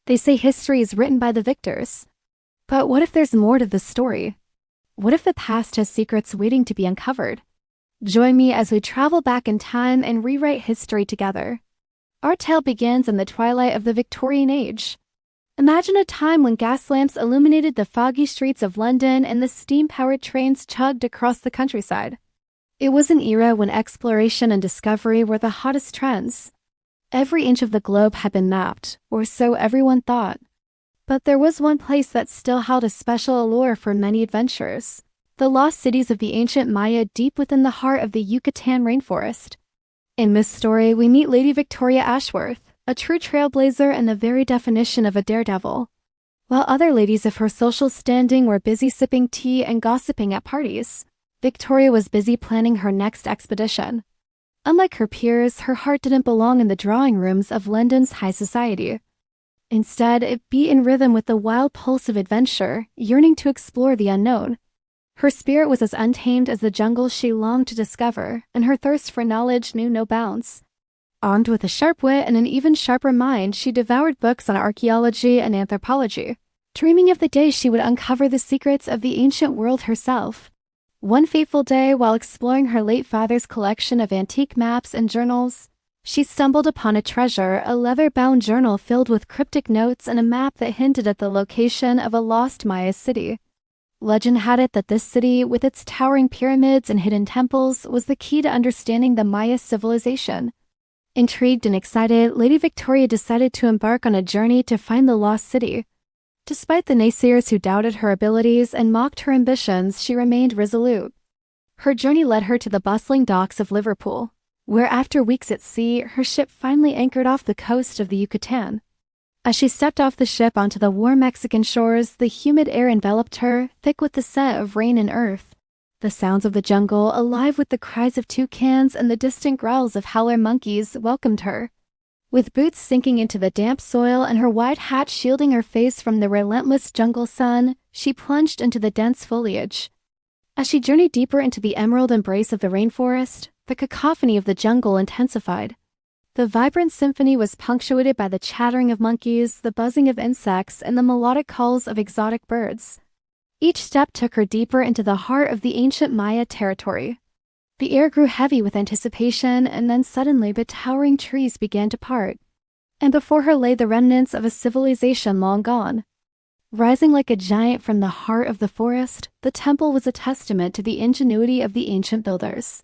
They say history is written by the victors. But what if there's more to the story? What if the past has secrets waiting to be uncovered? Join me as we travel back in time and rewrite history together. Our tale begins in the twilight of the Victorian age. Imagine a time when gas lamps illuminated the foggy streets of London and the steam-powered trains chugged across the countryside. It was an era when exploration and discovery were the hottest trends. Every inch of the globe had been mapped, or so everyone thought. But there was one place that still held a special allure for many adventurers: the lost cities of the ancient Maya deep within the heart of the Yucatan rainforest. In this story, we meet Lady Victoria Ashworth, a true trailblazer and the very definition of a daredevil. While other ladies of her social standing were busy sipping tea and gossiping at parties, Victoria was busy planning her next expedition. Unlike her peers, her heart didn't belong in the drawing rooms of London's high society. Instead, it beat in rhythm with the wild pulse of adventure, yearning to explore the unknown. Her spirit was as untamed as the jungle she longed to discover, and her thirst for knowledge knew no bounds. Armed with a sharp wit and an even sharper mind, she devoured books on archaeology and anthropology, dreaming of the day she would uncover the secrets of the ancient world herself. One fateful day, while exploring her late father's collection of antique maps and journals, she stumbled upon a treasure, a leather-bound journal filled with cryptic notes and a map that hinted at the location of a lost Maya city. Legend had it that this city, with its towering pyramids and hidden temples, was the key to understanding the Maya civilization. Intrigued and excited, Lady Victoria decided to embark on a journey to find the lost city. Despite the naysayers who doubted her abilities and mocked her ambitions, she remained resolute. Her journey led her to the bustling docks of Liverpool, where after weeks at sea, her ship finally anchored off the coast of the Yucatan. As she stepped off the ship onto the warm Mexican shores, the humid air enveloped her, thick with the scent of rain and earth. The sounds of the jungle, alive with the cries of toucans and the distant growls of howler monkeys, welcomed her. With boots sinking into the damp soil and her wide hat shielding her face from the relentless jungle sun, she plunged into the dense foliage. As she journeyed deeper into the emerald embrace of the rainforest, the cacophony of the jungle intensified. The vibrant symphony was punctuated by the chattering of monkeys, the buzzing of insects, and the melodic calls of exotic birds. Each step took her deeper into the heart of the ancient Maya territory. The air grew heavy with anticipation, and then suddenly the towering trees began to part, and before her lay the remnants of a civilization long gone. Rising like a giant from the heart of the forest, the temple was a testament to the ingenuity of the ancient builders.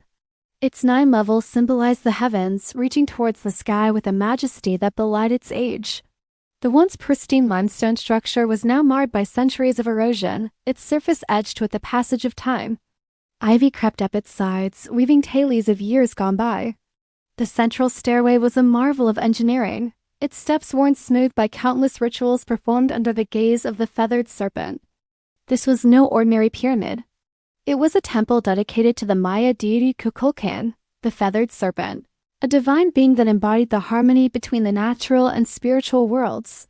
Its 9 levels symbolized the heavens, reaching towards the sky with a majesty that belied its age. The once pristine limestone structure was now marred by centuries of erosion, its surface etched with the passage of time. Ivy crept up its sides, weaving tailies of years gone by. The central stairway was a marvel of engineering, its steps worn smooth by countless rituals performed under the gaze of the feathered serpent. This was no ordinary pyramid. It was a temple dedicated to the Maya deity Kukulkan, the feathered serpent, a divine being that embodied the harmony between the natural and spiritual worlds.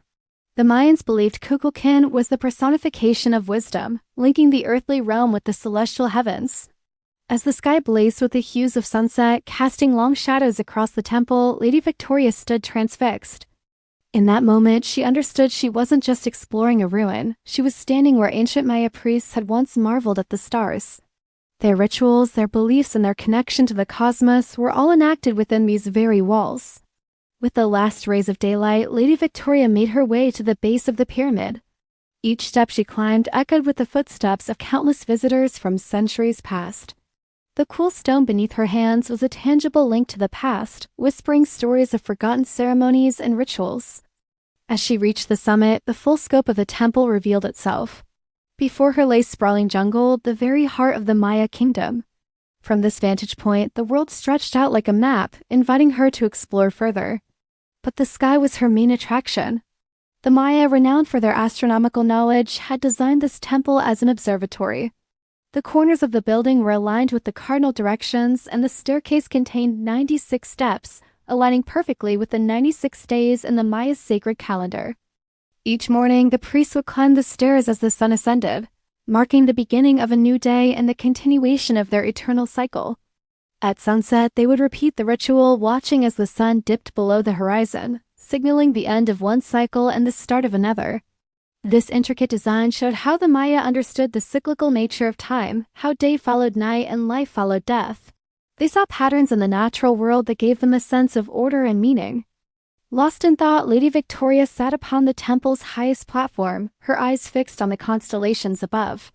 The Mayans believed Kukulkan was the personification of wisdom, linking the earthly realm with the celestial heavens. As the sky blazed with the hues of sunset, casting long shadows across the temple, Lady Victoria stood transfixed. In that moment, she understood she wasn't just exploring a ruin, she was standing where ancient Maya priests had once marveled at the stars. Their rituals, their beliefs, and their connection to the cosmos were all enacted within these very walls. With the last rays of daylight, Lady Victoria made her way to the base of the pyramid. Each step she climbed echoed with the footsteps of countless visitors from centuries past. The cool stone beneath her hands was a tangible link to the past, whispering stories of forgotten ceremonies and rituals. As she reached the summit, the full scope of the temple revealed itself. Before her lay sprawling jungle, the very heart of the Maya kingdom. From this vantage point, the world stretched out like a map, inviting her to explore further. But the sky was her main attraction. The Maya, renowned for their astronomical knowledge, had designed this temple as an observatory. The corners of the building were aligned with the cardinal directions, and the staircase contained 96 steps, aligning perfectly with the 96 days in the Maya's sacred calendar. Each morning, the priests would climb the stairs as the sun ascended, marking the beginning of a new day and the continuation of their eternal cycle. At sunset, they would repeat the ritual, watching as the sun dipped below the horizon, signaling the end of one cycle and the start of another. This intricate design showed how the Maya understood the cyclical nature of time, how day followed night and life followed death. They saw patterns in the natural world that gave them a sense of order and meaning. Lost in thought, Lady Victoria sat upon the temple's highest platform, her eyes fixed on the constellations above.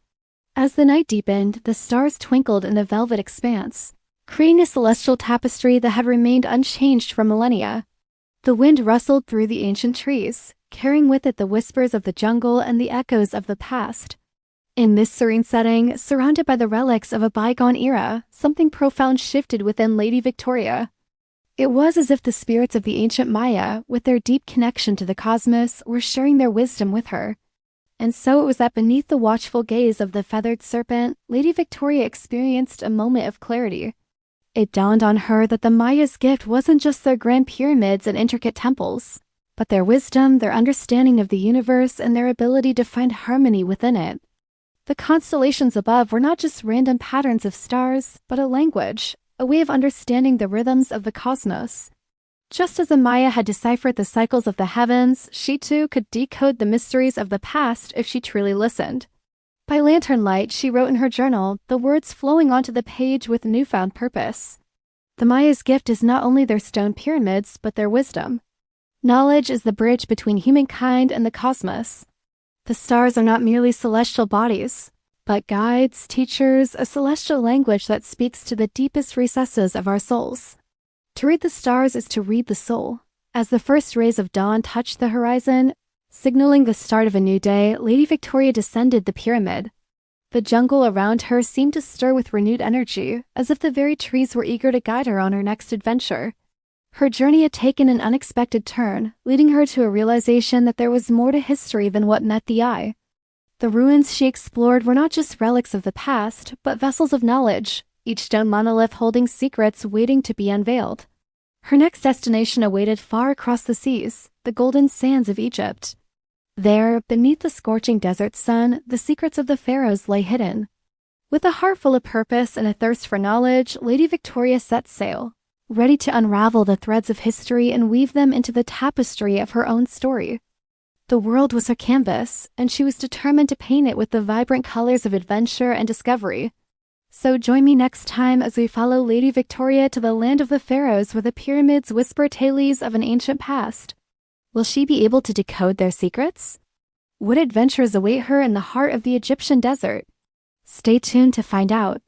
As the night deepened, the stars twinkled in a velvet expanse, creating a celestial tapestry that had remained unchanged for millennia. The wind rustled through the ancient trees, carrying with it the whispers of the jungle and the echoes of the past. In this serene setting, surrounded by the relics of a bygone era, something profound shifted within Lady Victoria. It was as if the spirits of the ancient Maya, with their deep connection to the cosmos, were sharing their wisdom with her. And so it was that beneath the watchful gaze of the feathered serpent, Lady Victoria experienced a moment of clarity. It dawned on her that the Maya's gift wasn't just their grand pyramids and intricate temples, but their wisdom, their understanding of the universe, and their ability to find harmony within it. The constellations above were not just random patterns of stars, but a language, a way of understanding the rhythms of the cosmos. Just as the Maya had deciphered the cycles of the heavens, she too could decode the mysteries of the past if she truly listened. By lantern light, she wrote in her journal, the words flowing onto the page with newfound purpose. The Maya's gift is not only their stone pyramids, but their wisdom. Knowledge is the bridge between humankind and the cosmos. The stars are not merely celestial bodies, but guides, teachers, a celestial language that speaks to the deepest recesses of our souls. To read the stars is to read the soul. As the first rays of dawn touched the horizon, signaling the start of a new day, Lady Victoria descended the pyramid. The jungle around her seemed to stir with renewed energy, as if the very trees were eager to guide her on her next adventure. Her journey had taken an unexpected turn, leading her to a realization that there was more to history than what met the eye. The ruins she explored were not just relics of the past, but vessels of knowledge, each stone monolith holding secrets waiting to be unveiled. Her next destination awaited far across the seas, the golden sands of Egypt. There, beneath the scorching desert sun, the secrets of the pharaohs lay hidden. With a heart full of purpose and a thirst for knowledge, Lady Victoria set sail, ready to unravel the threads of history and weave them into the tapestry of her own story. The world was her canvas, and she was determined to paint it with the vibrant colors of adventure and discovery. So join me next time as we follow Lady Victoria to the land of the pharaohs where the pyramids whisper tales of an ancient past. Will she be able to decode their secrets? What adventures await her in the heart of the Egyptian desert? Stay tuned to find out.